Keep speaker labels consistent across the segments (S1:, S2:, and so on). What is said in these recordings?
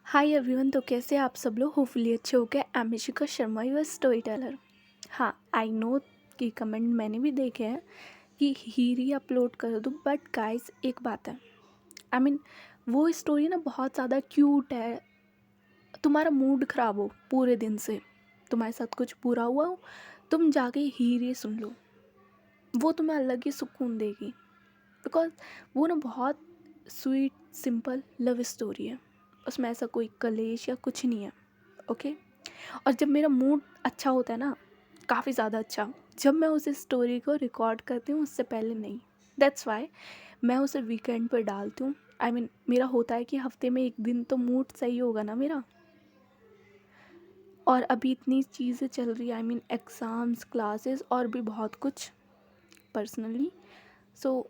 S1: Hi everyone. तो कैसे आप सब लोग? होपफुली अच्छे हो गए। I am Ishika Sharma, your story teller. हाँ, आई नो कि कमेंट मैंने भी देखे हैं कि हीरी अपलोड कर दूँ, बट गाइस एक बात है। आई मीन वो स्टोरी ना बहुत ज़्यादा क्यूट है। तुम्हारा मूड ख़राब हो पूरे दिन से, तुम्हारे साथ कुछ बुरा हुआ हो, तुम जाके हीरी सुन लो, वो तुम्हें अलग ही सुकून देगी। बिकॉज वो ना बहुत स्वीट सिंपल लव स्टोरी है। उसमें ऐसा कोई कलेश या कुछ नहीं है। ओके। और जब मेरा मूड अच्छा होता है ना, काफ़ी ज़्यादा अच्छा, जब मैं उस स्टोरी को रिकॉर्ड करती हूँ उससे पहले नहीं। दैट्स वाई मैं उसे वीकेंड पर डालती हूँ। आई मीन मेरा होता है कि हफ्ते में एक दिन तो मूड सही होगा ना मेरा। और अभी इतनी चीज़ें चल रही है, आई मीन एग्ज़ाम्स, क्लासेस और भी बहुत कुछ पर्सनली। सो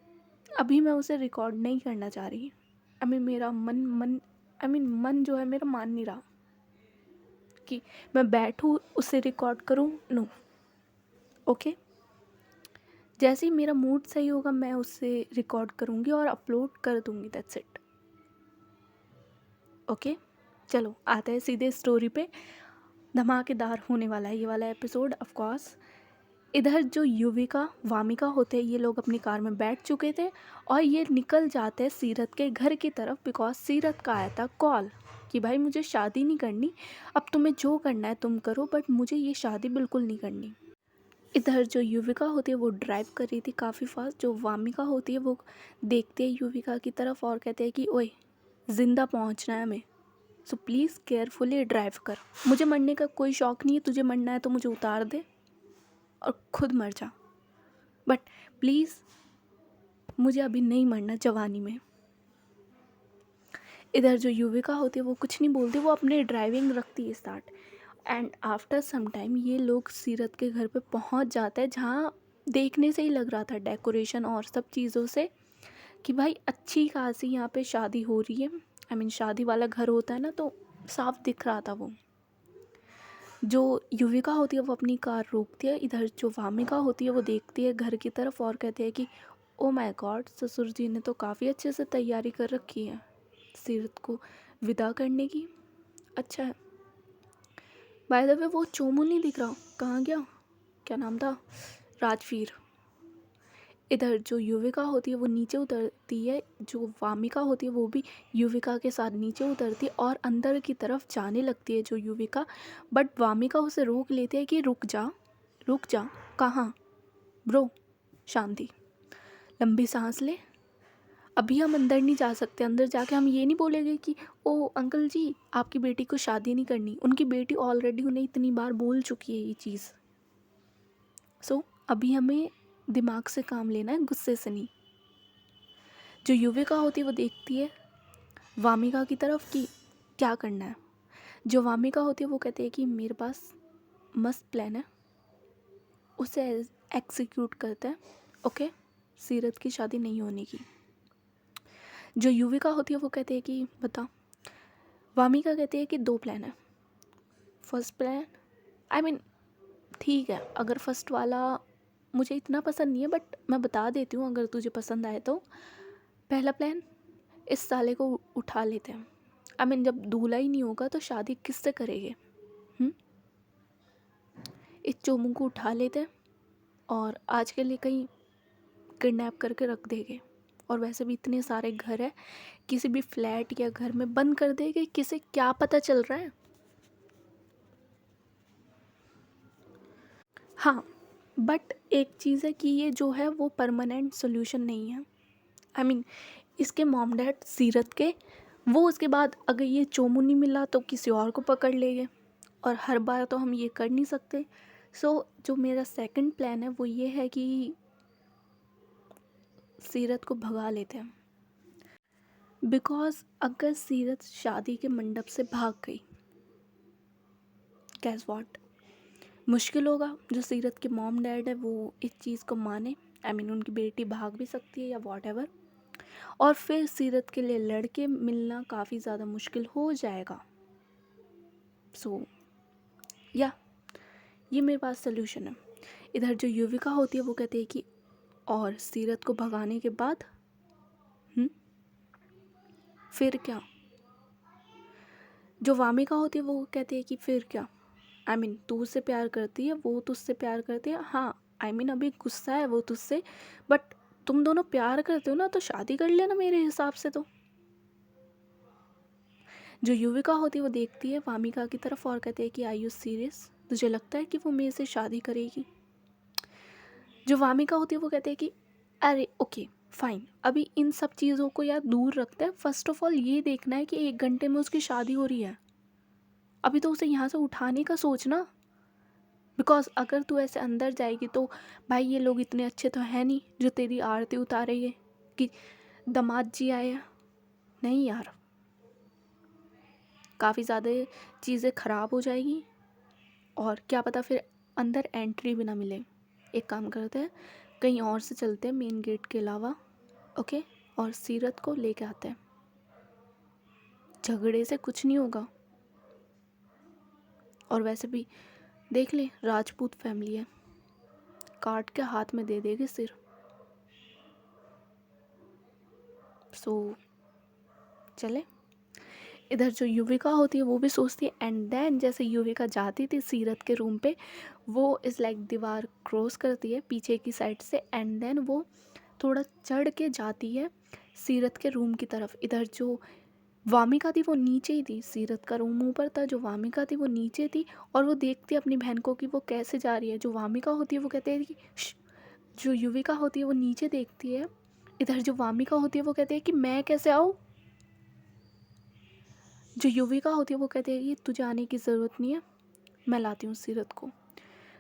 S1: अभी मैं उसे रिकॉर्ड नहीं करना चाह रही। आई मीन मेरा मन जो है मेरा मान नहीं रहा कि मैं बैठूँ उसे रिकॉर्ड करूँ। नो। ओके। जैसे ही मेरा मूड सही होगा मैं उससे रिकॉर्ड करूँगी और अपलोड कर दूँगी। That's it. ओके। चलो आते हैं सीधे स्टोरी पे। धमाकेदार होने वाला है ये वाला एपिसोड ऑफ कोर्स। इधर जो युविका वामिका होते हैं, ये लोग अपनी कार में बैठ चुके थे और ये निकल जाते हैं सीरत के घर की तरफ। बिकॉज सीरत का आया था कॉल कि भाई मुझे शादी नहीं करनी, अब तुम्हें जो करना है तुम करो, बट मुझे ये शादी बिल्कुल नहीं करनी। इधर जो युविका होती है वो ड्राइव कर रही थी काफ़ी फास्ट। जो वामिका होती है वो देखते है युविका की तरफ और कहते हैं कि ओए, ज़िंदा पहुंचना है हमें, सो प्लीज़ केयरफुली ड्राइव कर। मुझे मरने का कोई शौक़ नहीं है, तुझे मरना है तो मुझे उतार दे और खुद मर जा, बट प्लीज़ मुझे अभी नहीं मरना जवानी में। इधर जो युविका होती है वो कुछ नहीं बोलती, वो अपने ड्राइविंग रखती है start. And after some time ये लोग सीरत के घर पे पहुंच जाते हैं, जहाँ देखने से ही लग रहा था डेकोरेशन और सब चीज़ों से कि भाई अच्छी खासी यहाँ पे शादी हो रही है। आई मीन शादी वाला घर होता है ना, तो साफ दिख रहा था वो। जो युविका होती है वो अपनी कार रोकती है। इधर जो वामिका होती है वो देखती है घर की तरफ और कहती है कि ओ माय गॉड, ससुर जी ने तो काफ़ी अच्छे से तैयारी कर रखी है सीरत को विदा करने की। अच्छा है। बाय द वे वो चोमू नहीं दिख रहा, कहाँ गया? क्या नाम था? राजवीर। इधर जो युविका होती है वो नीचे उतरती है, जो वामिका होती है वो भी युविका के साथ नीचे उतरती है और अंदर की तरफ जाने लगती है जो युविका। बट वामिका उसे रोक लेती है कि रुक जा, रुक जा। कहाँ ब्रो? शांति, लंबी सांस ले। अभी हम अंदर नहीं जा सकते। अंदर जाके हम ये नहीं बोलेंगे कि ओ अंकल जी आपकी बेटी को शादी नहीं करनी। उनकी बेटी ऑलरेडी उन्हें इतनी बार बोल चुकी है ये चीज़। सो अभी हमें दिमाग से काम लेना है, गुस्से से नहीं। जो युविका होती है वो देखती है वामिका की तरफ कि क्या करना है। जो वामिका होती है वो कहती है कि मेरे पास मस्त प्लान है, उसे एग्जीक्यूट करते हैं। ओके, सीरत की शादी नहीं होने की। जो युविका होती है वो कहती है कि बता। वामिका कहती है कि दो प्लान है। फर्स्ट प्लान, आई मीन ठीक है, अगर फर्स्ट वाला मुझे इतना पसंद नहीं है बट मैं बता देती हूँ अगर तुझे पसंद आए तो। पहला प्लान, इस साले को उठा लेते हैं। आई मीन जब दूल्हा ही नहीं होगा तो शादी किससे करेंगे? इस चोमू को उठा लेते हैं और आज के लिए कहीं किडनैप करके रख देंगे। और वैसे भी इतने सारे घर है, किसी भी फ्लैट या घर में बंद कर देंगे, किसे क्या पता चल रहा है। हाँ, बट एक चीज़ है कि ये जो है वो परमानेंट सोल्यूशन नहीं है। आई मीन इसके मॉम डैड सीरत के, वो उसके बाद अगर ये चोमू नहीं मिला तो किसी और को पकड़ लेंगे और हर बार तो हम ये कर नहीं सकते। सो जो मेरा सेकंड प्लान है वो ये है कि सीरत को भगा लेते हैं। बिकॉज अगर सीरत शादी के मंडप से भाग गई, गैस वॉट, मुश्किल होगा। जो सीरत के मॉम डैड है वो इस चीज़ को माने। आई मीन उनकी बेटी भाग भी सकती है या वॉट एवर। और फिर सीरत के लिए लड़के मिलना काफ़ी ज़्यादा मुश्किल हो जाएगा। सो या ये मेरे पास सोल्यूशन है। इधर जो युविका होती है वो कहती है कि और सीरत को भगाने के बाद फिर क्या? जो वामिका होती है वो कहती है कि फिर क्या, तू उससे प्यार करती है, वो तुझसे प्यार करती है, हाँ अभी गुस्सा है वो तुझसे, बट तुम दोनों प्यार करते हो ना तो शादी कर लेना मेरे हिसाब से तो। जो युविका होती है वो देखती है वामिका की तरफ और कहती है कि आई यू सीरियस, तुझे लगता है कि वो मेरे से शादी करेगी। जो वामिका होती है वो कहती है कि अरे ओके फाइन, अभी इन सब चीज़ों को यार दूर रखते हैं, फर्स्ट ऑफ ऑल ये देखना है कि 1 घंटे में उसकी शादी हो रही है, अभी तो उसे यहाँ से उठाने का सोचना। बिकॉज अगर तू ऐसे अंदर जाएगी तो भाई ये लोग इतने अच्छे तो हैं नहीं जो तेरी आरती उतारेंगे कि दामाद जी आए हैं। नहीं यार, काफ़ी ज़्यादा चीज़ें ख़राब हो जाएगी और क्या पता फिर अंदर एंट्री भी ना मिले। एक काम करते हैं, कहीं और से चलते हैं मेन गेट के अलावा, ओके, और सीरत को लेके आते हैं। झगड़े से कुछ नहीं होगा, और वैसे भी देख ले राजपूत फैमिली है, काट के हाथ में दे देगी सिर। सो चले। इधर जो युविका होती है वो भी सोचती है, एंड देन जैसे युविका जाती थी सीरत के रूम पे, वो इस लाइक दीवार क्रॉस करती है पीछे की साइड से, एंड देन वो थोड़ा चढ़ के जाती है सीरत के रूम की तरफ। इधर जो वामिका थी वो नीचे ही थी, सीरत का रूम ऊपर था, जो वामिका थी वो नीचे थी, और वो देखती है अपनी बहन को कि वो कैसे जा रही है। जो वामिका होती है वो कहते हैं कि "श्श", जो युविका होती है वो नीचे देखती है, इधर जो वामिका होती है वो कहते हैं कि मैं कैसे आऊँ। जो युविका होती है वो कहती है कि तुझे आने की ज़रूरत नहीं है, मैं लाती हूँ सीरत को।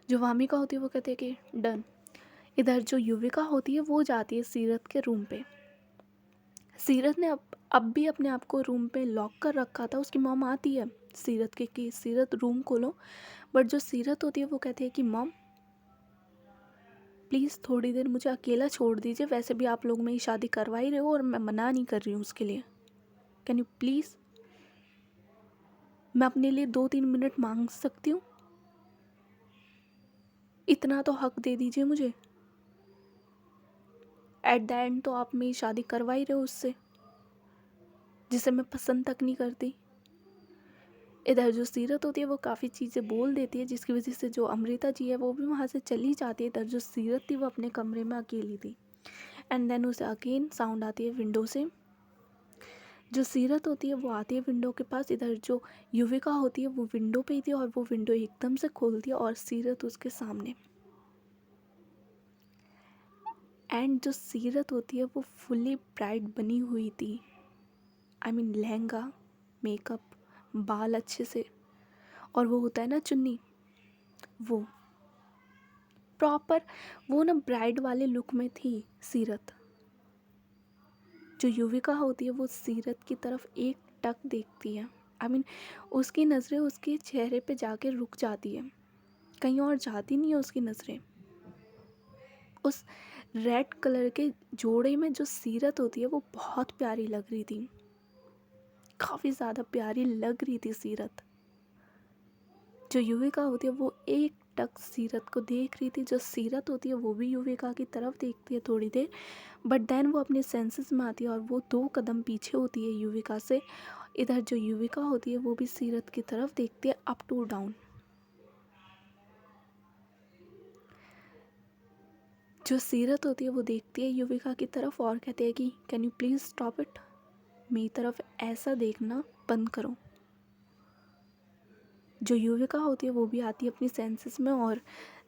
S1: जो वामिका होती है वो कहती है कि डन। इधर जो युविका होती है वो जाती है सीरत के रूम पे। सीरत ने अब भी अपने आप को रूम पे लॉक कर रखा था। उसकी मॉम आती है सीरत के कि सीरत रूम खोलो, बट जो सीरत होती है वो कहती है कि मॉम प्लीज़ थोड़ी देर मुझे अकेला छोड़ दीजिए, वैसे भी आप लोग मेरी शादी करवा ही रहे हो और मैं मना नहीं कर रही हूँ उसके लिए, कैन यू प्लीज़, मैं अपने लिए 2-3 मिनट मांग सकती हूँ, इतना तो हक दे दीजिए मुझे। एट द एंड तो आप मेरी शादी करवा ही रहे हो उससे जिसे मैं पसंद तक नहीं करती। इधर जो सीरत होती है वो काफ़ी चीज़ें बोल देती है, जिसकी वजह से जो अमृता जी है वो भी वहाँ से चली जाती है। इधर जो सीरत थी वो अपने कमरे में अकेली थी, एंड देन उसे अगेन साउंड आती है विंडो से। जो सीरत होती है वो आती है विंडो के पास, इधर जो युविका होती है वो विंडो पे ही थी, और वो विंडो एकदम से खोलती है और सीरत उसके सामने। एंड जो सीरत होती है वो फुली ब्राइड बनी हुई थी, लहंगा, मेकअप, बाल अच्छे से, और वो होता है ना चुन्नी, वो प्रॉपर, वो ना ब्राइड वाले लुक में थी सीरत। जो युविका होती है वो सीरत की तरफ एक टक देखती है, उसकी नज़रें उसके चेहरे पे जाके रुक जाती है, कहीं और जाती नहीं है उसकी नज़रें। उस रेड कलर के जोड़े में जो सीरत होती है वो बहुत प्यारी लग रही थी, काफ़ी ज़्यादा प्यारी लग रही थी सीरत। जो युविका होती है वो एक टक सीरत को देख रही थी, जो सीरत होती है वो भी युविका की तरफ देखती है थोड़ी देर, बट देन वो अपने सेंसेस में आती है और वो 2 कदम पीछे होती है युविका से। इधर जो युविका होती है वो भी सीरत की तरफ देखती है अप टू डाउन। जो सीरत होती है वो देखती है युविका की तरफ और कहती है कि can you please stop it, मेरी तरफ ऐसा देखना बंद करो। जो युविका होती है वो भी आती है अपनी सेंसेस में, और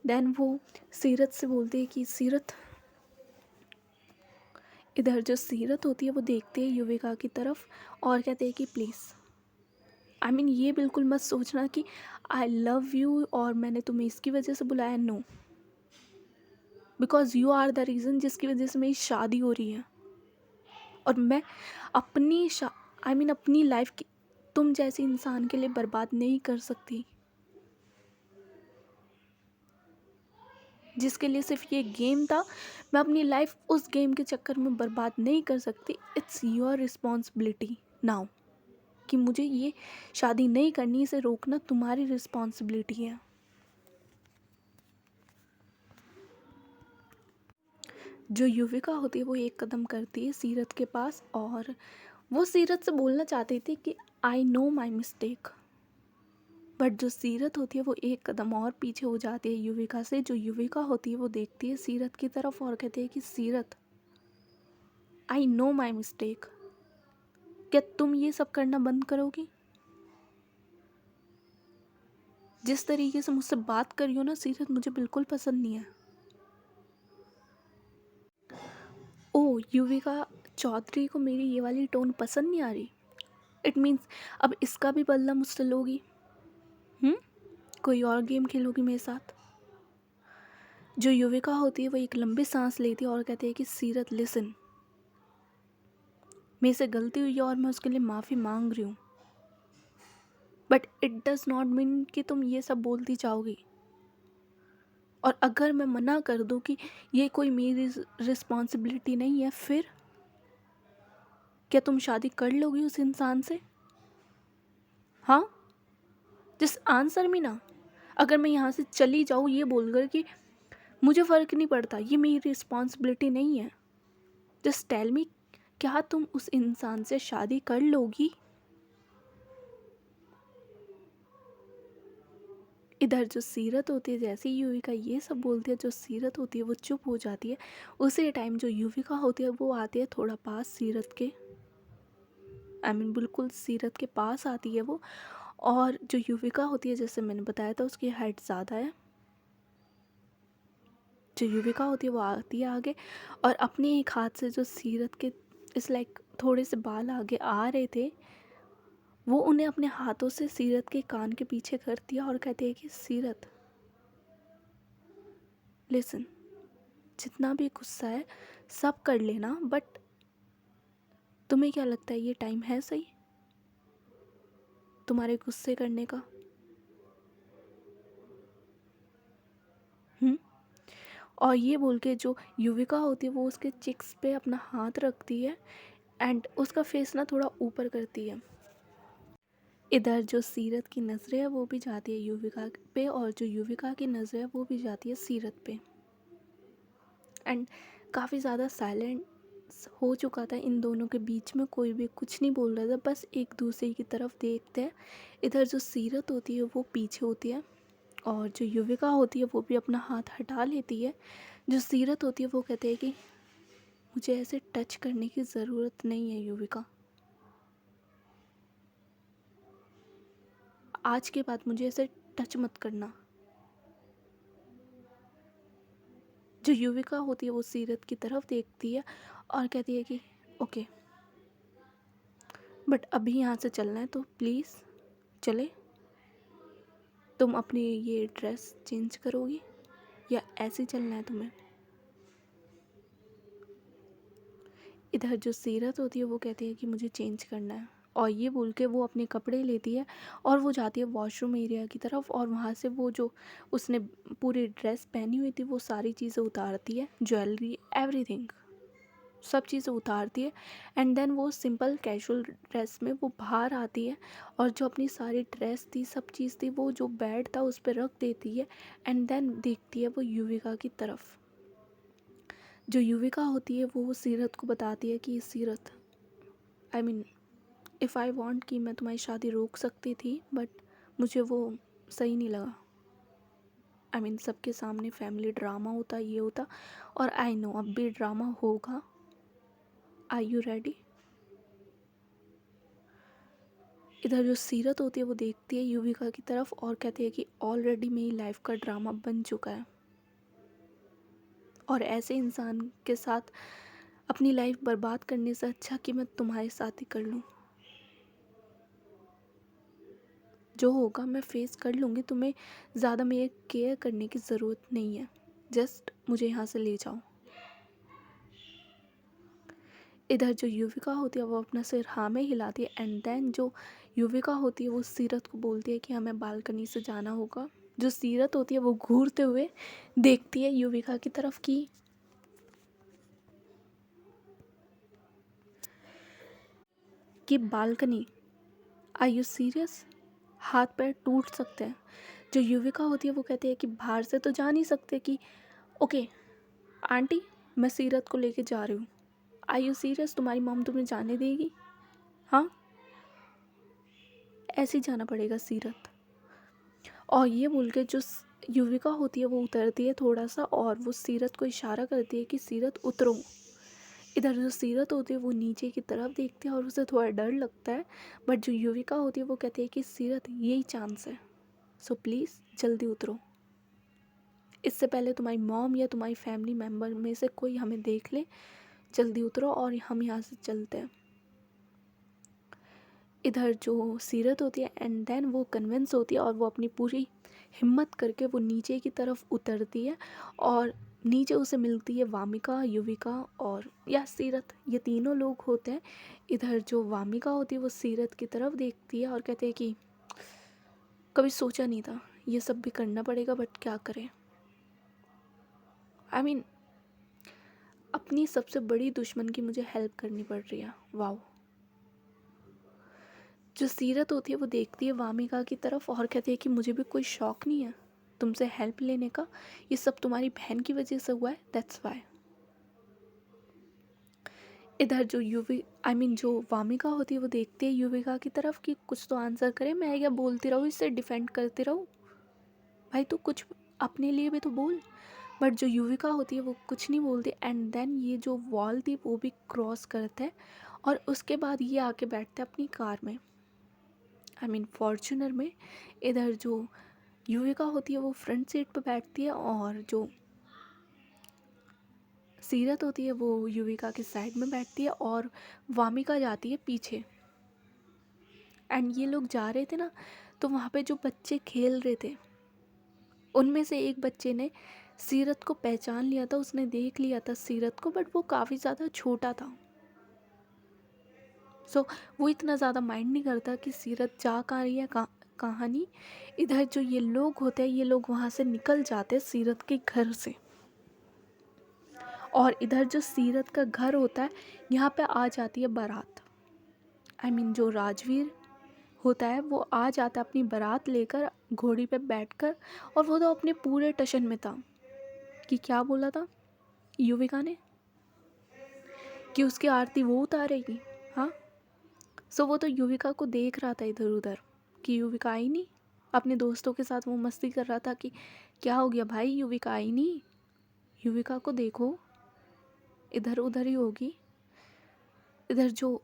S1: देन वो सीरत से बोलती है कि सीरत। इधर जो सीरत होती है वो देखती है युविका की तरफ और कहते हैं कि प्लीज़, ये बिल्कुल मत सोचना कि आई लव यू और मैंने तुम्हें इसकी वजह से बुलाया, no, because you are the reason जिसकी वजह से मेरी शादी हो रही है, और मैं अपनी अपनी लाइफ की तुम जैसे इंसान के लिए बर्बाद नहीं कर सकती, जिसके लिए सिर्फ ये गेम था। मैं अपनी लाइफ उस गेम के चक्कर में बर्बाद नहीं कर सकती। इट्स योर रिस्पॉन्सिबिलिटी नाउ कि मुझे ये शादी नहीं करनी, इसे रोकना तुम्हारी रिस्पॉन्सिबिलिटी है। जो युविका होती है वो 1 कदम करती है सीरत के पास और वो सीरत से बोलना चाहती थी कि I know my mistake, but जो सीरत होती है वो एक कदम और पीछे हो जाती है युविका से। जो युविका होती है वो देखती है सीरत की तरफ और कहती है कि सीरत, आई नो माई मिस्टेक, क्या तुम ये सब करना बंद करोगी? जिस तरीके से मुझसे बात कर रही हो ना सीरत, मुझे बिल्कुल पसंद नहीं है। ओ, युविका चौधरी को मेरी ये वाली टोन पसंद नहीं आ रही। इट मीन्स अब इसका भी बदला मुझसे लोगी। हम्म, कोई और गेम खेलोगी मेरे साथ? जो युविका होती है वो एक लंबी सांस लेती है और कहती है कि सीरत लिसन, मेरे से गलती हुई है और मैं उसके लिए माफ़ी मांग रही हूँ, but it does not mean कि तुम ये सब बोलती जाओगी। और अगर मैं मना कर दूँ कि ये कोई मेरी रिस्पॉन्सिबिलिटी नहीं है, फिर क्या तुम शादी कर लोगी उस इंसान से? हाँ, जस्ट आंसर मी ना। अगर मैं यहाँ से चली जाऊँ ये बोलकर कि मुझे फ़र्क नहीं पड़ता, ये मेरी रिस्पॉन्सिबिलिटी नहीं है, जस्ट टेल मी, क्या तुम उस इंसान से शादी कर लोगी? इधर जो सीरत होती है, जैसे ही युविका ये सब बोलती है, जो सीरत होती है वो चुप हो जाती है। उसी टाइम जो युविका होती है वो आती है थोड़ा पास सीरत के, बिल्कुल सीरत के पास आती है वो। और जो युविका होती है, जैसे मैंने बताया था, उसकी हाइट ज़्यादा है। जो युविका होती है वो आती है आगे और अपने एक हाथ से जो सीरत के इस लाइक थोड़े से बाल आगे आ रहे थे, वो उन्हें अपने हाथों से सीरत के कान के पीछे कर दिया और कहती है कि सीरत लिसन, जितना भी गुस्सा है सब कर लेना, बट तुम्हें क्या लगता है ये टाइम है सही तुम्हारे गुस्से करने का? हम्म। और ये बोल के जो युविका होती है वो उसके चिक्स पे अपना हाथ रखती है एंड उसका फेस ना थोड़ा ऊपर करती है। इधर जो सीरत की नज़रें है वो भी जाती है युविका पे और जो युविका की नज़रें है वो भी जाती है सीरत पे। एंड काफ़ी ज़्यादा साइलेंस हो चुका था इन दोनों के बीच में, कोई भी कुछ नहीं बोल रहा था, बस एक दूसरे की तरफ देखते हैं। इधर जो सीरत होती है वो पीछे होती है और जो युविका होती है वो भी अपना हाथ हटा लेती है। जो सीरत होती है वो कहते हैं कि मुझे ऐसे टच करने की ज़रूरत नहीं है युविका, आज के बाद मुझे ऐसे टच मत करना। जो युविका होती है वो सीरत की तरफ देखती है और कहती है कि ओके, बट अभी यहाँ से चलना है तो प्लीज़ चले। तुम अपनी ये ड्रेस चेंज करोगी या ऐसे ही चलना है तुम्हें? इधर जो सीरत होती है वो कहती है कि मुझे चेंज करना है और ये बोल के वो अपने कपड़े लेती है और वो जाती है वॉशरूम एरिया की तरफ और वहाँ से वो जो उसने पूरी ड्रेस पहनी हुई थी वो सारी चीज़ें उतारती है, ज्वेलरी एवरीथिंग सब चीज़ें उतारती है। एंड देन वो सिंपल कैजुअल ड्रेस में वो बाहर आती है और जो अपनी सारी ड्रेस थी सब चीज़ थी वो जो बेड था उस पर रख देती है। एंड देन देखती है वो युविका की तरफ। जो युविका होती है वो सीरत को बताती है कि सीरत, I mean if I want कि मैं तुम्हारी शादी रोक सकती थी, बट मुझे वो सही नहीं लगा। सबके सामने फैमिली ड्रामा होता, ये होता, और आई नो अब भी ड्रामा होगा। Are you ready? इधर जो सीरत होती है वो देखती है युविका की तरफ और कहती है कि ऑलरेडी मेरी लाइफ का ड्रामा बन चुका है और ऐसे इंसान के साथ अपनी लाइफ बर्बाद करने से अच्छा कि मैं तुम्हारे साथ ही कर लूँ। जो होगा मैं फेस कर लूँगी, तुम्हें ज़्यादा मेरे केयर करने की ज़रूरत नहीं है, जस्ट मुझे यहाँ से ले जाओ। इधर जो युविका होती है वो अपना सिर हाँ में हिलाती है एंड देन जो युविका होती है वो सीरत को बोलती है कि हमें बालकनी से जाना होगा। जो सीरत होती है वो घूरते हुए देखती है युविका की तरफ कि बालकनी, आर यू सीरियस? हाथ पैर टूट सकते हैं। जो युविका होती है वो कहती है कि बाहर से तो जा नहीं सकते, कि ओके आंटी मैं सीरत को लेके जा रही हूँ, आर यू सीरियस? तुम्हारी मॉम तुम्हें जाने देगी? हाँ, ऐसे ही जाना पड़ेगा सीरत। और ये बोल के जो युविका होती है वो उतरती है थोड़ा सा, और वो सीरत को इशारा करती है कि सीरत उतरो। इधर जो सीरत होती है वो नीचे की तरफ देखती है और उसे थोड़ा डर लगता है, बट जो युविका होती है वो कहती है कि सीरत यही चांस है, सो प्लीज़ जल्दी उतरो, इससे पहले तुम्हारी मॉम या तुम्हारी फैमिली मेम्बर में से कोई हमें देख ले, जल्दी उतरो और हम यहाँ से चलते हैं। इधर जो सीरत होती है एंड देन वो कन्विंस होती है और वो अपनी पूरी हिम्मत करके वो नीचे की तरफ उतरती है, और नीचे उसे मिलती है वामिका, युविका और या सीरत, ये तीनों लोग होते हैं। इधर जो वामिका होती है वो सीरत की तरफ देखती है और कहते हैं कि कभी सोचा नहीं था ये सब भी करना पड़ेगा, बट क्या करें। आई मीन अपनी सबसे बड़ी दुश्मन की मुझे हेल्प करनी पड़ रही है। वाओ। जो सीरत होती है वो देखती है वामिका की तरफ और कहती है कि मुझे भी कोई शौक नहीं है तुमसे हेल्प लेने का, ये सब तुम्हारी बहन की वजह से हुआ है, दैट्स वाई। इधर जो जो वामिका होती है वो देखती है युविका की तरफ कि कुछ तो आंसर करे, मैं क्या बोलती रहूँ इससे डिफेंड करती रहूँ, भाई तू कुछ अपने लिए भी तो बोल। बट जो युविका होती है वो कुछ नहीं बोलती एंड देन ये जो वॉल थी वो भी क्रॉस करते हैं, और उसके बाद ये आके बैठते हैं अपनी कार में, फॉर्च्यूनर में। इधर जो युविका होती है वो फ्रंट सीट पर बैठती है और जो सीरत होती है वो युविका के साइड में बैठती है और वामिका जाती है पीछे। एंड ये लोग जा रहे थे ना, तो वहाँ पे जो बच्चे खेल रहे थे उनमें से एक बच्चे ने सीरत को पहचान लिया था, उसने देख लिया था सीरत को, बट वो काफ़ी ज़्यादा छोटा था। सो वो इतना ज़्यादा माइंड नहीं करता कि सीरत जा कहाँ रही है, कहानी। इधर जो ये लोग होते हैं ये लोग वहाँ से निकल जाते हैं सीरत के घर से, और इधर जो सीरत का घर होता है यहाँ पे आ जाती है बारात। जो राजवीर होता है वो आ जाता है अपनी बारात लेकर घोड़ी पे बैठकर, और वो तो अपने पूरे टशन में था कि क्या बोला था युविका ने कि उसकी आरती वो उतारेगी। हाँ, सो वो तो युविका को देख रहा था इधर उधर कि युविका आई नहीं, अपने दोस्तों के साथ वो मस्ती कर रहा था कि क्या हो गया भाई युविका आई नहीं, युविका को देखो इधर उधर ही होगी। इधर जो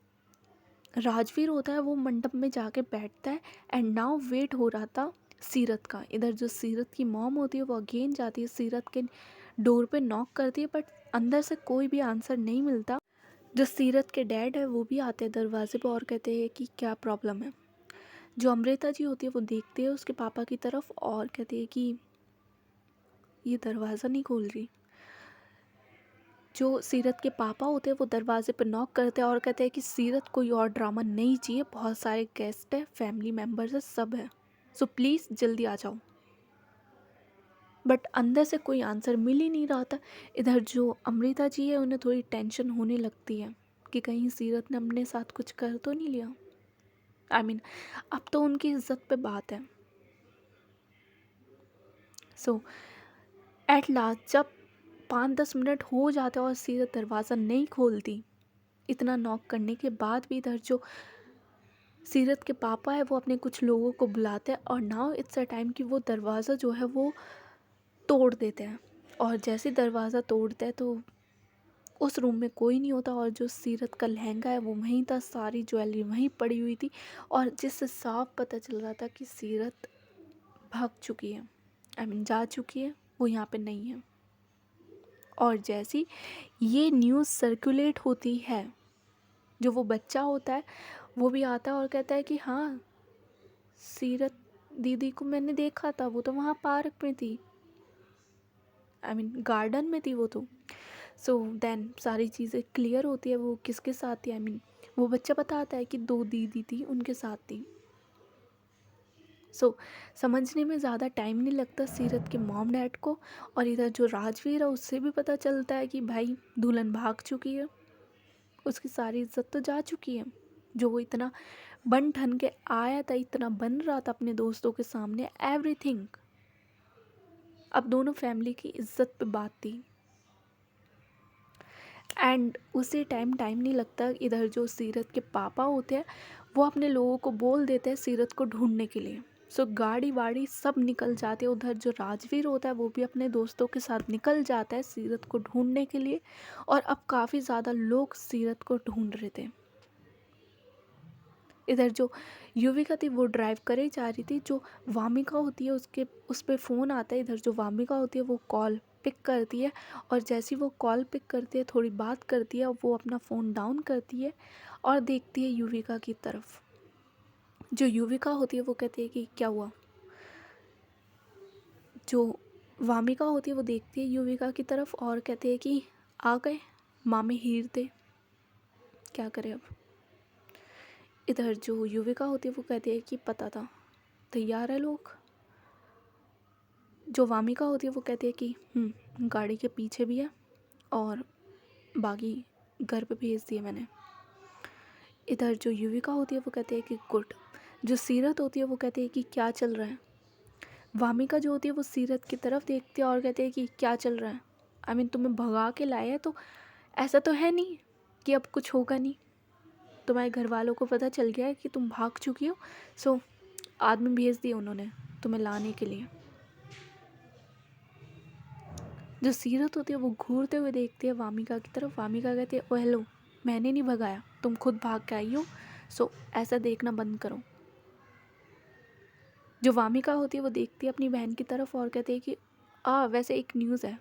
S1: राजवीर होता है वो मंडप में जाके बैठता है एंड नाउ वेट हो रहा था सीरत का। इधर जो सीरत की मॉम होती है वो अगेन जाती है सीरत के डोर पे नॉक करती है, बट अंदर से कोई भी आंसर नहीं मिलता। जो सीरत के डैड है वो भी आते हैं दरवाजे पर और कहते हैं कि क्या प्रॉब्लम है। जो अमृता जी होती है वो देखती है उसके पापा की तरफ और कहती है कि ये दरवाज़ा नहीं खोल रही। जो सीरत के पापा होते हैं वो दरवाजे पर नॉक करते हैं और कहते हैं कि सीरत कोई और ड्रामा नहीं चाहिए, बहुत सारे गेस्ट हैं, फैमिली मेम्बर्स है, सब है, सो प्लीज़ जल्दी आ जाओ। बट अंदर से कोई आंसर मिल ही नहीं रहा था। इधर जो अमृता जी है उन्हें थोड़ी टेंशन होने लगती है कि कहीं सीरत ने अपने साथ कुछ कर तो नहीं लिया। अब तो उनकी इज्जत पे बात है। सो एट लास्ट जब 5-10 मिनट हो जाते और सीरत दरवाज़ा नहीं खोलती, इतना नॉक करने के बाद भी इधर जो सीरत के पापा है वो अपने कुछ लोगों को बुलाते हैं और नाउ इट्स अ टाइम कि वो दरवाज़ा जो है वो तोड़ देते हैं। और जैसे दरवाज़ा तोड़ते हैं तो उस रूम में कोई नहीं होता, और जो सीरत का लहंगा है वो वहीं था, सारी ज्वेलरी वहीं पड़ी हुई थी, और जिससे साफ पता चल रहा था कि सीरत भाग चुकी है, जा चुकी है, वो यहाँ पे नहीं है। और जैसी ये न्यूज़ सर्कुलेट होती है, जो वो बच्चा होता है वो भी आता है और कहता है कि हाँ सीरत दीदी को मैंने देखा था, वो तो वहाँ पार्क में थी, गार्डन में थी वो तो। सो देन सारी चीज़ें क्लियर होती है, वो किसके साथ थी। वो बच्चा बताता है कि 2 दीदी थी उनके साथ थी। समझने में ज़्यादा टाइम नहीं लगता सीरत के मॉम डैड को। और इधर जो राजवीर है उससे भी पता चलता है कि भाई दुल्हन भाग चुकी है, उसकी सारी इज्जत तो जा चुकी है। जो वो इतना बन ठन के आया था, इतना बन रहा था अपने दोस्तों के सामने, एवरीथिंग अब दोनों फैमिली की इज्जत पे बात थी। एंड उसी टाइम टाइम नहीं लगता, इधर जो सीरत के पापा होते हैं वो अपने लोगों को बोल देते हैं सीरत को ढूंढने के लिए। सो गाड़ी वाड़ी सब निकल जाते हैं, उधर जो राजवीर होता है वो भी अपने दोस्तों के साथ निकल जाता है सीरत को ढूंढने के लिए। और अब काफ़ी ज़्यादा लोग सीरत को ढूंढ रहे थे। इधर जो युविका थी वो ड्राइव करे जा रही थी, जो वामिका होती है उसके उस पर फ़ोन आता है। इधर जो वामिका होती है वो कॉल पिक करती है, और जैसी वो कॉल पिक करती है थोड़ी बात करती है, वो अपना फ़ोन डाउन करती है और देखती है युविका की तरफ। जो युविका होती है वो कहती है कि क्या हुआ। जो वामिका होती है वो देखती है युविका की तरफ और कहती है कि आ गए, मामे हीर थे, क्या करें अब। इधर जो युविका होती है वो कहती है कि पता था, तैयार है लोग। जो वामिका होती है वो कहती है कि गाड़ी के पीछे भी है और बाकी घर पे भेज दिए मैंने। इधर जो युविका होती है वो कहती है कि गुड। जो सीरत होती है वो कहती है कि क्या चल रहा है। वामिका जो होती है वो सीरत की तरफ देखती है और कहती है कि क्या चल रहा है। आई मीन तुम्हें भगा के लाया है, तो ऐसा तो है नहीं कि अब कुछ होगा नहीं। तुम्हारे घर वालों को पता चल गया है कि तुम भाग चुकी हो, सो आदमी भेज दिए उन्होंने तुम्हें लाने के लिए। जो सीरत होती है वो घूरते हुए देखती है वामिका की तरफ। वामिका कहती है ओ हेलो, मैंने नहीं भगाया, तुम खुद भाग के आई हो, सो ऐसा देखना बंद करो। जो वामिका होती है वो देखती है अपनी बहन की तरफ और कहती है कि वैसे एक न्यूज़ है,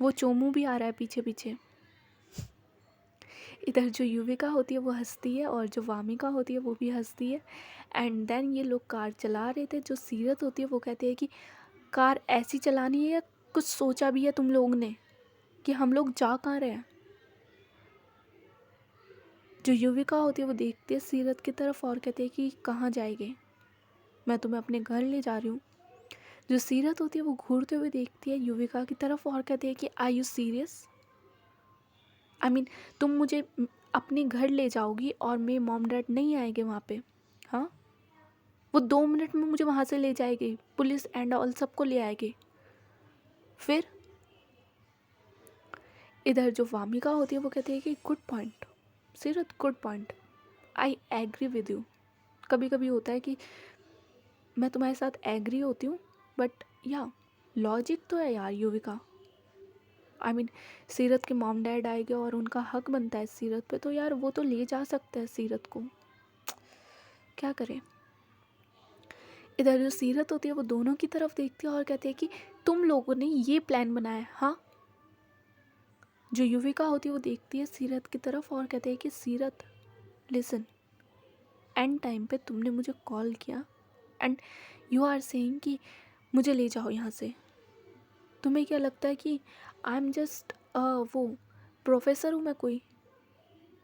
S1: वो चोमू भी आ रहा है पीछे पीछे। इधर जो युविका होती है वो हंसती है और जो वामिका होती है वो भी हंसती है। एंड देन ये लोग कार चला रहे थे। जो सीरत होती है वो कहती है कि कार ऐसी चलानी है या कुछ सोचा भी है तुम लोगों ने कि हम लोग जा कहाँ रहे हैं। जो युविका होती है वो देखती है सीरत की तरफ और कहती है कि कहाँ जाएंगे, मैं तुम्हें अपने घर ले जा रही हूँ। जो सीरत होती है वो घूरते हुए देखती है युविका की तरफ और कहती है कि are you serious. I mean तुम मुझे अपने घर ले जाओगी और मेरे मॉम डैड नहीं आएंगे वहाँ पे। हाँ, वो 2 मिनट में मुझे वहाँ से ले जाएगी, पुलिस एंड ऑल सबको ले आएगी। फिर इधर जो वामिका होती है वो कहती है कि good point Seerat, good point, I agree with you. कभी कभी होता है कि मैं तुम्हारे साथ एग्री होती हूँ, बट या लॉजिक तो है यार युविका। आई मीन सीरत के मॉम डैड आएंगे और उनका हक बनता है सीरत पे, तो यार वो तो ले जा सकते हैं सीरत को, क्या करें। इधर जो सीरत होती है वो दोनों की तरफ देखती है और कहती है कि तुम लोगों ने ये प्लान बनाया है, हाँ। जो युविका होती है वो देखती है सीरत की तरफ और कहती है कि सीरत लिसन, एंड टाइम पे तुमने मुझे कॉल किया एंड यू आर सेइंग कि मुझे ले जाओ यहाँ से। तुम्हें क्या लगता है कि आई एम जस्ट वो प्रोफेसर हूँ मैं कोई,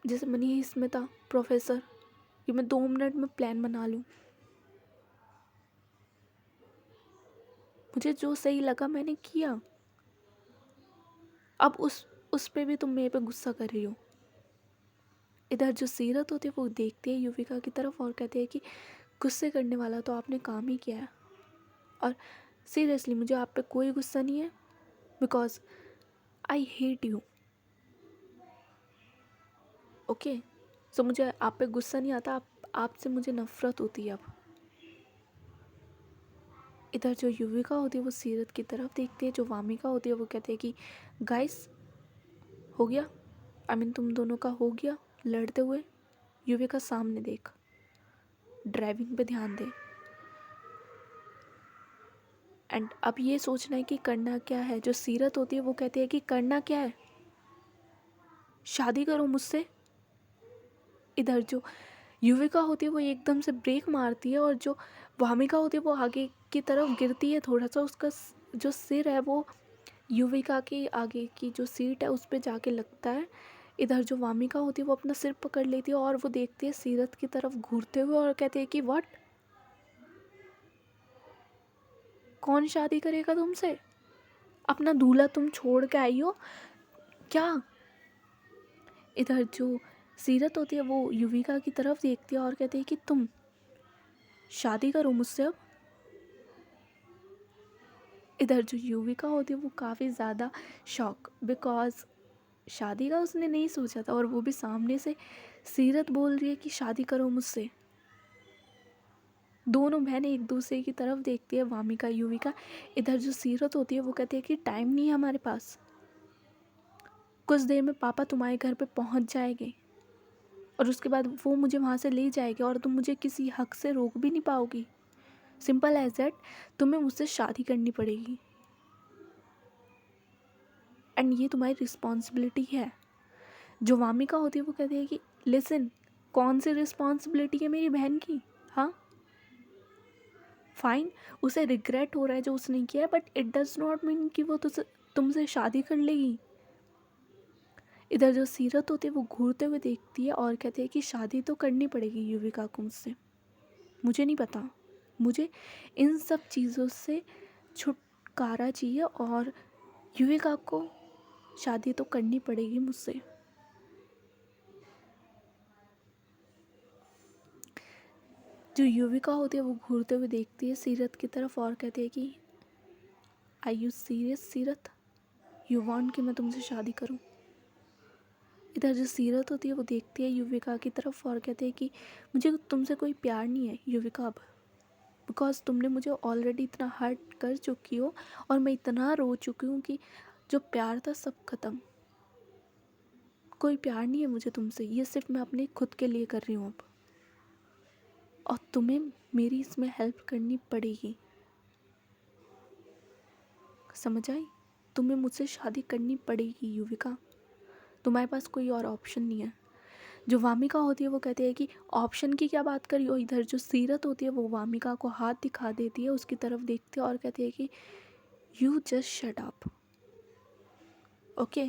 S1: जैसे मनीष में था प्रोफेसर, कि मैं 2 मिनट में प्लान बना लूँ। मुझे जो सही लगा मैंने किया, अब उस पे भी तुम मेरे पे गुस्सा कर रही हो। इधर जो सीरत होती है वो देखती है युविका की तरफ और कहती है कि गुस्से करने वाला तो आपने काम ही किया है, और सीरियसली मुझे आप पे कोई गुस्सा नहीं है, because I hate you. Okay, so मुझे आप पे गुस्सा नहीं आता, आपसे मुझे नफरत होती है अब। इधर जो युविका होती है वो सीरत की तरफ देखती है। जो वामिका होती है वो कहती है कि गाइस हो गया, आई मीन तुम दोनों का हो गया लड़ते हुए। युविका सामने देख, ड्राइविंग पे ध्यान दे, एंड अब ये सोचना है कि करना क्या है। जो सीरत होती है वो कहती है कि करना क्या है, शादी करो मुझसे। इधर जो युविका होती है वो एकदम से ब्रेक मारती है और जो वामिका होती है वो आगे की तरफ गिरती है। थोड़ा सा उसका जो सिर है वो युविका की आगे की जो सीट है उस पर जाके लगता है। इधर जो वामिका होती है वो अपना सिर पकड़ लेती है और वो देखती है सीरत की तरफ घूरते हुए और कहती है कि व्हाट, कौन शादी करेगा तुमसे, अपना दूल्हा तुम छोड़ के आई हो क्या। इधर जो सीरत होती है वो युविका की तरफ देखती है और कहती है कि तुम शादी करो मुझसे अब। इधर जो युविका होती है वो काफ़ी ज़्यादा शॉक, बिकॉज शादी का उसने नहीं सोचा था, और वो भी सामने से सीरत बोल रही है कि शादी करो मुझसे। दोनों बहनें एक दूसरे की तरफ देखती है, वामिका युविका। इधर जो सीरत होती है वो कहती है कि टाइम नहीं है हमारे पास, कुछ देर में पापा तुम्हारे घर पे पहुंच जाएंगे और उसके बाद वो मुझे वहाँ से ले जाएंगे और तुम मुझे किसी हक से रोक भी नहीं पाओगी। सिंपल एज दैट, तुम्हें मुझसे शादी करनी पड़ेगी एंड ये तुम्हारी रिस्पॉन्सिबिलिटी है। जो वामिका होती है वो कहती है कि लिसन, कौन सी रिस्पॉन्सिबिलिटी है मेरी बहन की? हाँ, फाइन, उसे रिग्रेट हो रहा है जो उसने किया, but it does not mean कि वो तुमसे शादी कर लेगी। इधर जो सीरत होती है वो घूरते हुए देखती है और कहती है कि शादी तो करनी पड़ेगी युविका को मुझसे। मुझे नहीं पता, मुझे इन सब चीज़ों से छुटकारा चाहिए और युविका को शादी तो करनी पड़ेगी मुझसे। जो युविका होती है वो घूरते हुए देखती है सीरत की तरफ और कहती है कि आई यू सीरियस सीरत, यू वांट कि मैं तुमसे शादी करूं? इधर जो सीरत होती है वो देखती है युविका की तरफ और कहती है कि मुझे तुमसे कोई प्यार नहीं है युविका अब, बिकॉज तुमने मुझे ऑलरेडी इतना हर्ट कर चुकी हो और मैं इतना रो चुकी हूँ कि जो प्यार था सब खत्म। कोई प्यार नहीं है मुझे तुमसे, ये सिर्फ मैं अपने खुद के लिए कर रही हूँ अब, और तुम्हें मेरी इसमें हेल्प करनी पड़ेगी। समझ आई? तुम्हें मुझसे शादी करनी पड़ेगी युविका, तुम्हारे पास कोई और ऑप्शन नहीं है। जो वामिका होती है वो कहती है कि ऑप्शन की क्या बात करी हो? इधर जो सीरत होती है वो वामिका को हाथ दिखा देती है, उसकी तरफ देखती है और कहती है कि you just shut up, okay?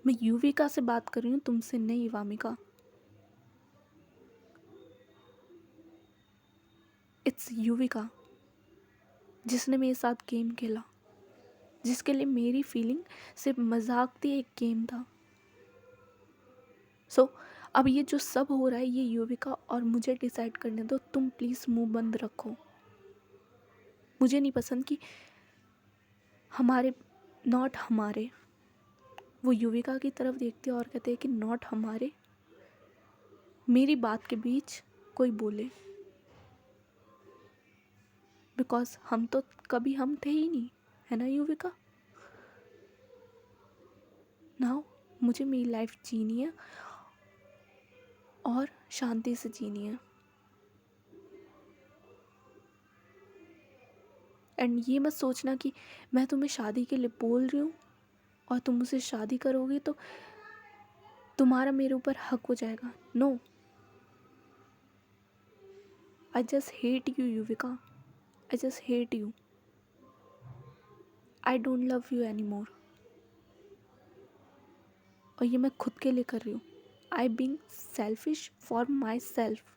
S1: मैं युविका से बात कर रही हूँ, तुमसे नहीं वामिका। इट्स युविका जिसने मेरे साथ गेम खेला, जिसके लिए मेरी फीलिंग सिर्फ मजाक थी, एक गेम था। सो अब ये जो सब हो रहा है ये युविका और मुझे डिसाइड करने दो, तुम प्लीज़ मुंह बंद रखो। मुझे नहीं पसंद कि हमारे, नॉट हमारे। वो युविका की तरफ देखते हैं और कहते हैं कि नॉट हमारे, मेरी बात के बीच कोई बोले, बिकॉज हम तो कभी हम थे ही नहीं, है ना युविका? नाउ मुझे मेरी लाइफ जीनी है और शांति से जीनी है। एंड ये मत सोचना कि मैं तुम्हें शादी के लिए बोल रही हूँ और तुम मुझसे शादी करोगे तो तुम्हारा मेरे ऊपर हक हो जाएगा। No, I just hate you Yuvika, I just hate you, I don't love you any more. और ये मैं खुद के लिए कर रही हूँ। I being selfish for myself.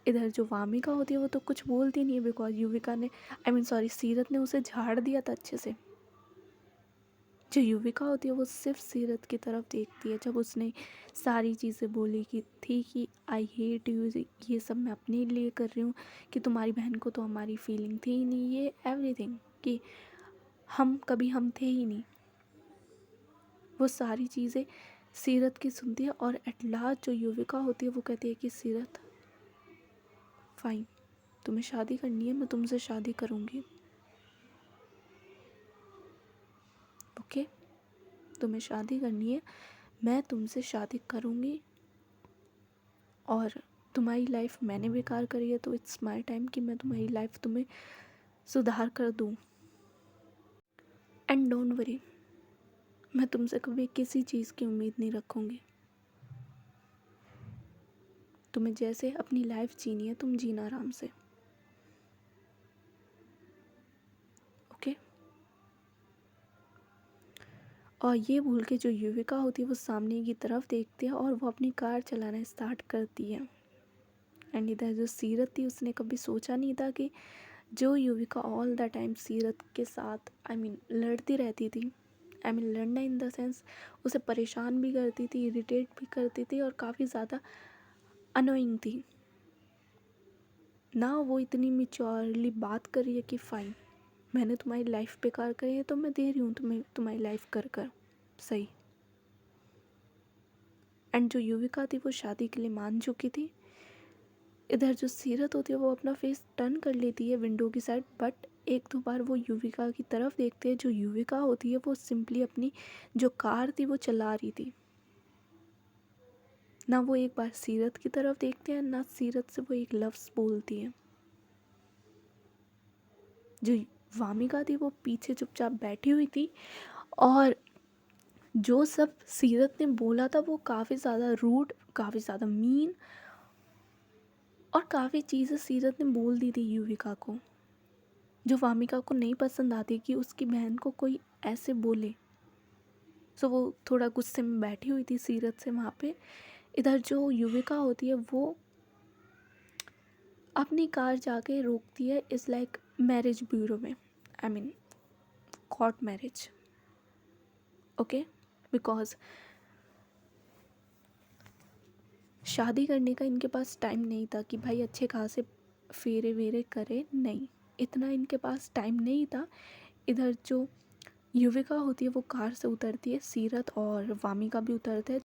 S1: इधर जो वामिका होती है वो तो कुछ बोलती नहीं है, बिकॉज युविका ने, आई मीन सॉरी, सीरत ने उसे झाड़ दिया था अच्छे से। जो युविका होती है वो सिर्फ सीरत की तरफ देखती है जब उसने सारी चीज़ें बोली कि थी कि आई हेट यू, ये सब मैं अपने लिए कर रही हूँ, कि तुम्हारी बहन को तो हमारी फीलिंग थी ही नहीं, ये एवरीथिंग, कि हम कभी हम थे ही नहीं। वो सारी चीज़ें सीरत की सुनती है और एट लास्ट जो युविका होती है वो कहती है कि सीरत फाइन, तुम्हें शादी करनी है, मैं तुमसे शादी करूँगी, ओके? तुम्हें शादी करनी है, मैं तुमसे शादी करूँगी, और तुम्हारी लाइफ मैंने बेकार करी है तो इट्स माय टाइम कि मैं तुम्हारी लाइफ तुम्हें सुधार कर दूँ। एंड डोंट वरी, मैं तुमसे कभी किसी चीज़ की उम्मीद नहीं रखूँगी। तुम्हें जैसे अपनी लाइफ जीनी है तुम जीना आराम से, ओके? और ये भूल के जो युविका होती है वो सामने की तरफ देखती है और वो अपनी कार चलाना स्टार्ट करती है। एंड इधर जो सीरत थी उसने कभी सोचा नहीं था कि जो युविका ऑल द टाइम सीरत के साथ, आई मीन लड़ती रहती थी, आई मीन लड़ना इन द सेंस उसे परेशान भी करती थी, इरिटेट भी करती थी और काफ़ी ज़्यादा अनोइंग थी ना, वो इतनी मिच्योरली बात कर रही है कि फ़ाइन, मैंने तुम्हारी लाइफ बेकार करी है तो मैं दे रही हूँ तुम्हें तुम्हारी लाइफ कर कर सही। एंड जो युविका थी वो शादी के लिए मान चुकी थी। इधर जो सीरत होती है वो अपना फेस टर्न कर लेती है विंडो की साइड, बट एक दो बार वो युविका की तरफ देखते हैं। जो युविका होती है वो सिंपली अपनी जो कार थी वो चला रही थी। ना वो एक बार सीरत की तरफ देखते हैं, ना सीरत से वो एक लफ्ज़ बोलती है। जो वामिका थी वो पीछे चुपचाप बैठी हुई थी, और जो सब सीरत ने बोला था वो काफ़ी ज़्यादा रूड, काफ़ी ज़्यादा मीन, और काफ़ी चीज़ें सीरत ने बोल दी थी युविका को, जो वामिका को नहीं पसंद आती कि उसकी बहन को कोई ऐसे बोले। सो वो थोड़ा गुस्से में बैठी हुई थी सीरत से वहाँ पे। इधर जो युविका होती है वो अपनी कार जाके रोकती है इज़ लाइक मैरिज ब्यूरो में, I mean court marriage, okay. Because शादी करने का इनके पास टाइम नहीं था कि भाई अच्छे खासे फेरे वेरे करे, नहीं, इतना इनके पास टाइम नहीं था। इधर जो युविका होती है वो कार से उतरती है, सीरत और वामिका भी उतरते हैं।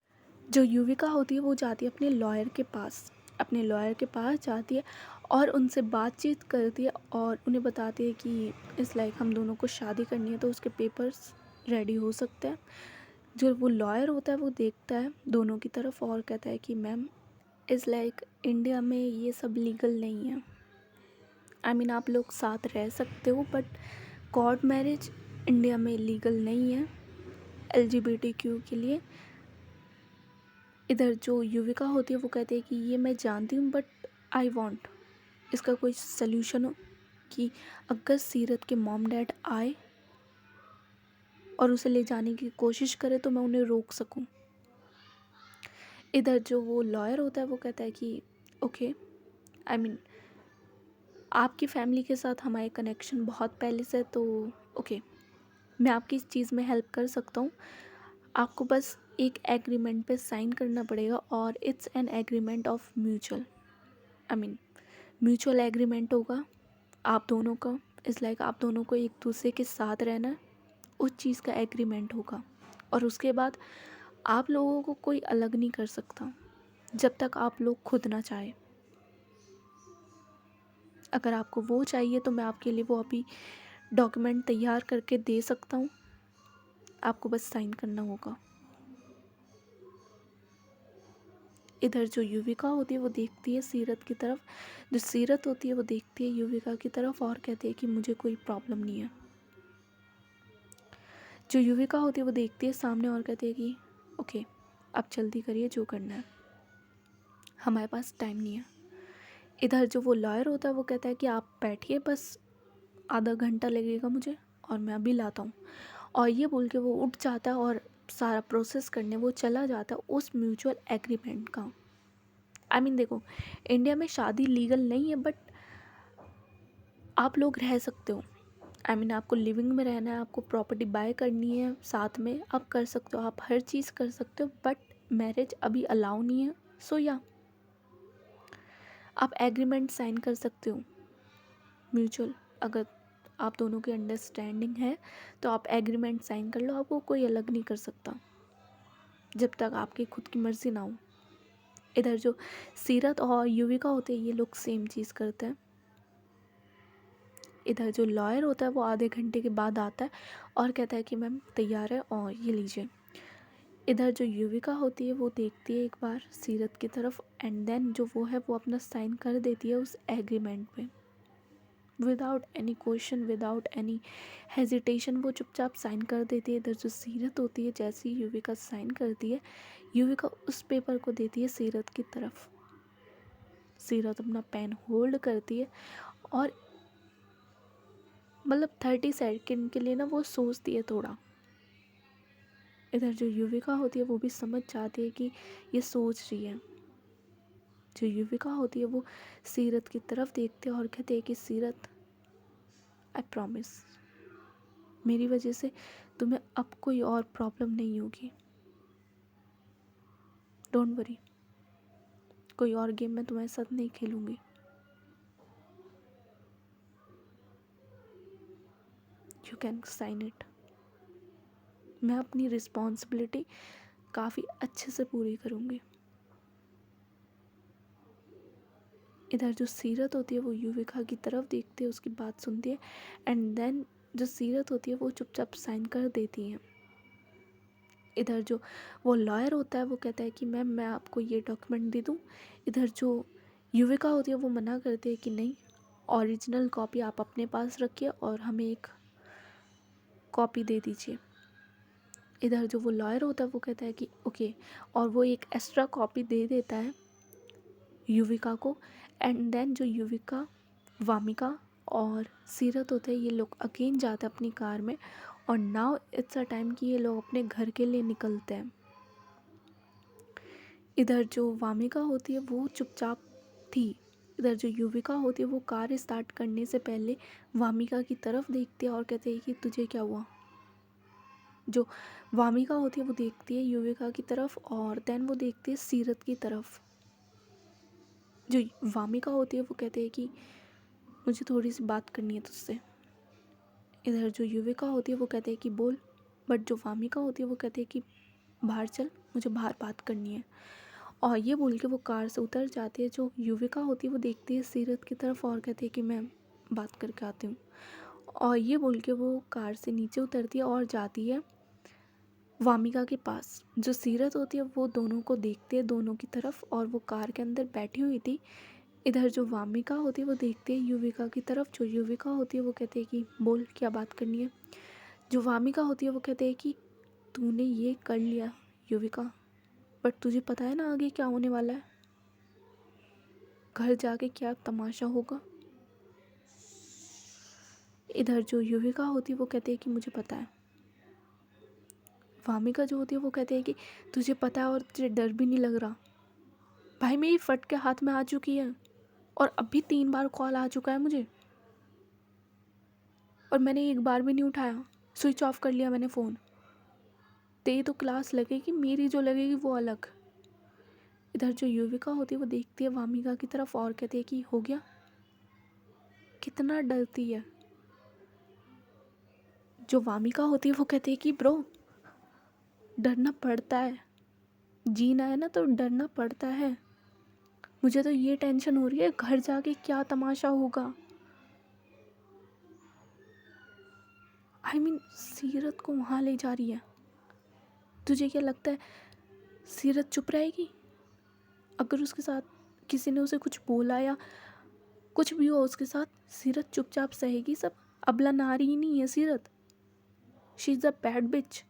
S1: जो युविका होती है वो जाती है अपने लॉयर के पास, अपने लॉयर के पास जाती है और उनसे बातचीत करती है और उन्हें बताती है कि इस लाइक हम दोनों को शादी करनी है तो उसके पेपर्स रेडी हो सकते हैं। जो वो लॉयर होता है वो देखता है दोनों की तरफ और कहता है कि मैम इज़ लाइक इंडिया में ये सब लीगल नहीं है। आई मीन आप लोग साथ रह सकते हो बट कोर्ट मैरिज इंडिया में लीगल नहीं है LGBTQ के लिए। इधर जो युविका होती है वो कहती है कि ये मैं जानती हूँ बट आई वांट इसका कोई सल्यूशन हो कि अगर सीरत के मॉम डैड आए और उसे ले जाने की कोशिश करे तो मैं उन्हें रोक सकूं। इधर जो वो लॉयर होता है वो कहता है कि ओके, आई मीन आपकी फैमिली के साथ हमारे कनेक्शन बहुत पहले से, तो ओके, मैं आपकी इस चीज़ में हेल्प कर सकता हूँ। आपको बस एक एग्रीमेंट पे साइन करना पड़ेगा और it's an agreement of mutual, I mean mutual agreement होगा आप दोनों का। इज़ लाइक आप दोनों को एक दूसरे के साथ रहना है, उस चीज़ का एग्रीमेंट होगा। और उसके बाद आप लोगों को कोई अलग नहीं कर सकता जब तक आप लोग खुद ना चाहे। अगर आपको वो चाहिए तो मैं आपके लिए वो अभी डॉक्यूमेंट तैयार करके दे सकता हूँ, आपको बस साइन करना होगा। इधर जो युविका होती है वो देखती है सीरत की तरफ, जो सीरत होती है वो देखती है युविका की तरफ और कहती है कि मुझे कोई प्रॉब्लम नहीं है। जो युविका होती है वो देखती है सामने और कहती है कि ओके, अब जल्दी करिए जो करना है, हमारे पास टाइम नहीं है। इधर जो वो लॉयर होता है वो कहता है कि आप बैठिए, बस आधा घंटा लगेगा मुझे और मैं अभी लाता हूँ। और ये बोल के वो उठ जाता है और सारा प्रोसेस करने वो चला जाता है उस म्यूचुअल एग्रीमेंट का। आई मीन देखो, इंडिया में शादी लीगल नहीं है बट आप लोग रह सकते हो। आई मीन आपको लिविंग में रहना है, आपको प्रॉपर्टी बाय करनी है साथ में, आप कर सकते हो, आप हर चीज़ कर सकते हो, बट मैरिज अभी अलाउ नहीं है। सो या आप एग्रीमेंट साइन कर सकते हो म्यूचुअल, अगर आप दोनों की अंडरस्टैंडिंग है तो आप एग्रीमेंट साइन कर लो, आपको कोई अलग नहीं कर सकता जब तक आपकी खुद की मर्ज़ी ना हो। इधर जो सीरत और युविका होते हैं ये लोग सेम चीज़ करते हैं। इधर जो लॉयर होता है वो आधे घंटे के बाद आता है और कहता है कि मैम तैयार है और ये लीजिए। इधर जो युविका होती है वो देखती है एक बार सीरत की तरफ एंड देन जो वो है वो अपना साइन कर देती है उस एग्रीमेंट पे, without any question, without any hesitation वो चुपचाप साइन कर देती है। इधर जो सीरत होती है जैसे ही युविका साइन करती है, युविका उस पेपर को देती है सीरत की तरफ। सीरत अपना पेन होल्ड करती है और मतलब 30 सेकेंड के लिए ना वो सोचती है थोड़ा। इधर जो युविका होती है वो भी समझ जाती है कि ये सोच रही है। जो युविका होती है वो सीरत की तरफ देखते हैं और कहते हैं कि सीरत, आई प्रॉमिस मेरी वजह से तुम्हें अब कोई और प्रॉब्लम नहीं होगी, डोंट वरी, कोई और गेम मैं तुम्हारे साथ नहीं खेलूँगी। You can sign it. मैं अपनी रिस्पॉन्सिबिलिटी काफ़ी अच्छे से पूरी करूँगी। इधर जो सीरत होती है वो युविका की तरफ देखती है, उसकी बात सुनती है, एंड देन जो सीरत होती है वो चुपचाप साइन कर देती है। इधर जो वो लॉयर होता है वो कहता है कि मैम मैं आपको ये डॉक्यूमेंट दे दूँ। इधर जो युविका होती है वो मना करती है कि नहीं, ओरिजिनल कॉपी आप अपने पास रखिए और हमें एक कॉपी दे दीजिए। इधर जो वो लॉयर होता है वो कहता है कि ओके, और वो एक एक्स्ट्रा कॉपी दे देता है युविका को। एंड देन जो युविका, वामिका और सीरत होते हैं ये लोग अगेन जाते हैं अपनी कार में, और नाउ इट्स अ टाइम कि ये लोग अपने घर के लिए निकलते हैं। इधर जो वामिका होती है वो चुपचाप थी। इधर जो युविका होती है वो कार स्टार्ट करने से पहले वामिका की तरफ देखती है और कहती है कि तुझे क्या हुआ। जो वामिका होती है वो देखती है युविका की तरफ और देन वो देखती है सीरत की तरफ। जो वामिका होती है वो कहती है कि मुझे थोड़ी सी बात करनी है तुझसे। इधर जो युविका होती है वो कहते हैं कि बोल, बट जो वामिका होती है वो कहती है कि बाहर चल, मुझे बाहर बात करनी है। और ये बोल के वो कार से उतर जाती है। जो युविका होती है वो देखती है सीरत की तरफ और कहती है कि मैं बात करके आती हूँ। और ये बोल के वो कार से नीचे उतरती है और जाती है वामिका के पास। जो सीरत होती है वो दोनों को देखती है, दोनों की तरफ, और वो कार के अंदर बैठी हुई थी। इधर जो वामिका होती है वो देखती है युविका की तरफ। जो युविका होती है वो कहती है कि बोल, क्या बात करनी है। जो वामिका होती है वो कहते हैं कि तूने ये कर लिया युविका, बट तुझे पता है ना आगे क्या होने वाला है, घर जाके क्या तमाशा होगा। इधर जो युविका होती है वो कहते हैं कि मुझे पता है। वामिका जो होती है वो कहते हैं कि तुझे पता है और तुझे डर भी नहीं लग रहा। भाई मेरी फट के हाथ में आ चुकी है और अभी 3 बार कॉल आ चुका है मुझे, और मैंने एक बार भी नहीं उठाया, स्विच ऑफ कर लिया मैंने फ़ोन। तेरी तो क्लास लगेगी, मेरी जो लगेगी वो अलग। इधर जो युविका होती है वो देखती है वामिका की तरफ और कहती है कि हो गया। कितना डरती है। जो वामिका होती है वो कहती है कि ब्रो, डरना पड़ता है, जीना है ना तो डरना पड़ता है। मुझे तो ये टेंशन हो रही है घर जाके क्या तमाशा होगा। आई मीन सीरत को वहाँ ले जा रही है। तुझे क्या लगता है सीरत चुप रहेगी? अगर उसके साथ किसी ने उसे कुछ बोला या कुछ भी हो उसके साथ, सीरत चुपचाप सहेगी सब? अबला नारी ही नहीं है सीरत, शी इज़ अ बैड बिच।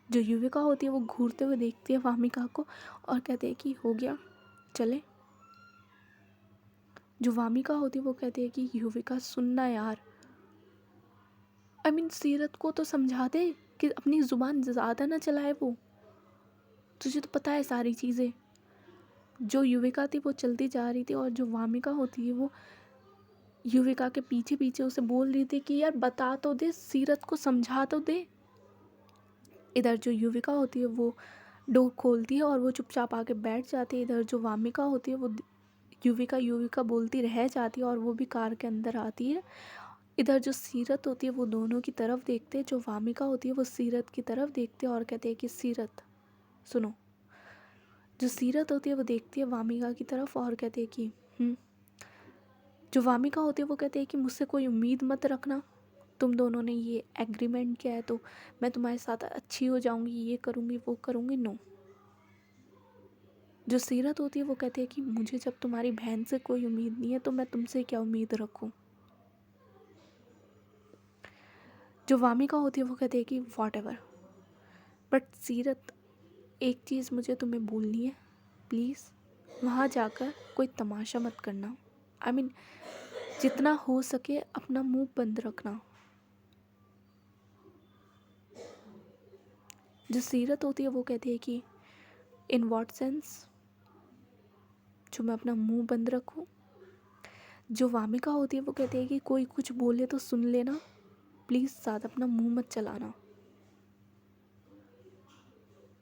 S1: जो युविका होती है वो घूरते हुए देखती है वामिका को और कहती है कि हो गया, चले। जो वामिका होती है वो कहती है कि युविका सुनना यार, आई मीन सीरत को तो समझा दे कि अपनी ज़ुबान ज़्यादा ना चलाए वो। तुझे तो पता है सारी चीज़ें। जो युविका थी वो चलती जा रही थी और जो वामिका होती है वो युविका के पीछे पीछे उसे बोल रही थी कि यार बता तो दे, सीरत को समझा तो दे। इधर जो युविका होती है वो डोर खोलती है और वो चुपचाप आके बैठ जाती है। इधर जो वामिका होती है वो युविका युविका बोलती रह जाती है और वो भी कार के अंदर आती है। इधर जो सीरत होती है वो दोनों की तरफ देखते हैं। जो वामिका होती है वो सीरत की तरफ देखते हैं और कहते हैं कि सीरत सुनो। जो सीरत होती है वो देखती है वामिका की तरफ और कहती है कि जो वामिका होती है वो कहती है कि मुझसे कोई उम्मीद मत रखना, तुम दोनों ने ये एग्रीमेंट किया है तो मैं तुम्हारे साथ अच्छी हो जाऊंगी, ये करूंगी वो करूंगी। नो। जो सीरत होती है वो कहती है कि मुझे जब तुम्हारी बहन से कोई उम्मीद नहीं है तो मैं तुमसे क्या उम्मीद रखूं। जो वामिका होती है वो कहती है कि वॉट एवर, बट सीरत एक चीज़ मुझे तुम्हें बोलनी है, प्लीज़ वहाँ जाकर कोई तमाशा मत करना। आई मीन जितना हो सके अपना मुंह बंद रखना। जो सीरत होती है वो कहती है कि इन व्हाट सेंस, जो मैं अपना मुंह बंद रखूं। जो वामिका होती है वो कहती है कि कोई कुछ बोले तो सुन लेना, प्लीज़ ज़्यादा अपना मुंह मत चलाना।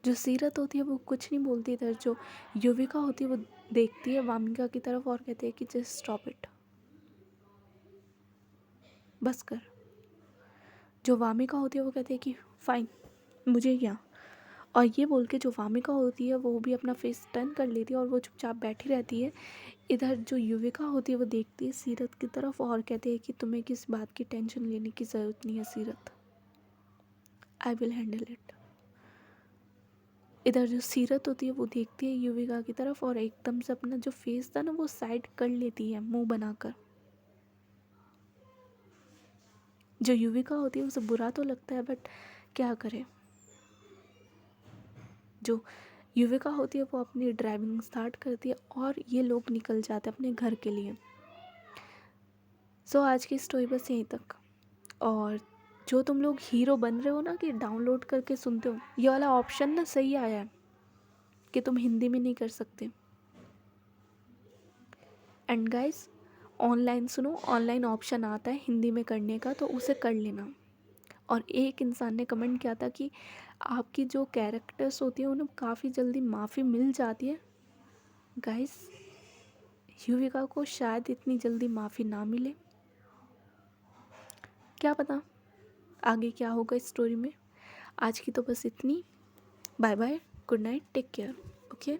S1: जो सीरत होती है वो कुछ नहीं बोलती। इधर जो युविका होती है वो देखती है वामिका की तरफ और कहती है कि जस्ट स्टॉप इट, बस कर। जो वामिका होती है वो कहती है कि फ़ाइन, मुझे क्या। और ये बोल के जो वामिका होती है वो भी अपना फेस टर्न कर लेती है और वो चुपचाप बैठी रहती है। इधर जो युविका होती है वो देखती है सीरत की तरफ और कहती है कि तुम्हें किस बात की टेंशन लेने की ज़रूरत नहीं है सीरत, आई विल हैंडल इट। इधर जो सीरत होती है वो देखती है युविका की तरफ और एकदम से अपना जो फेस था ना वो साइड कर लेती है मुंह बनाकर। जो युविका होती है उसे बुरा तो लगता है बट क्या करे। जो युविका होती है वो अपनी ड्राइविंग स्टार्ट करती है और ये लोग निकल जाते हैं अपने घर के लिए। सो आज की स्टोरी बस यहीं तक। और जो तुम लोग हीरो बन रहे हो ना कि डाउनलोड करके सुनते हो, ये वाला ऑप्शन ना सही आया है कि तुम हिंदी में नहीं कर सकते। एंड गाइस, ऑनलाइन सुनो, ऑनलाइन ऑप्शन आता है हिंदी में करने का तो उसे कर लेना। और एक इंसान ने कमेंट किया था कि आपकी जो कैरेक्टर्स होती हैं उन्हें काफ़ी जल्दी माफ़ी मिल जाती है। गाइस, युविका को शायद इतनी जल्दी माफ़ी ना मिले, क्या पता आगे क्या होगा इस स्टोरी में। आज की तो बस इतनी। Bye bye, good night, take care, okay.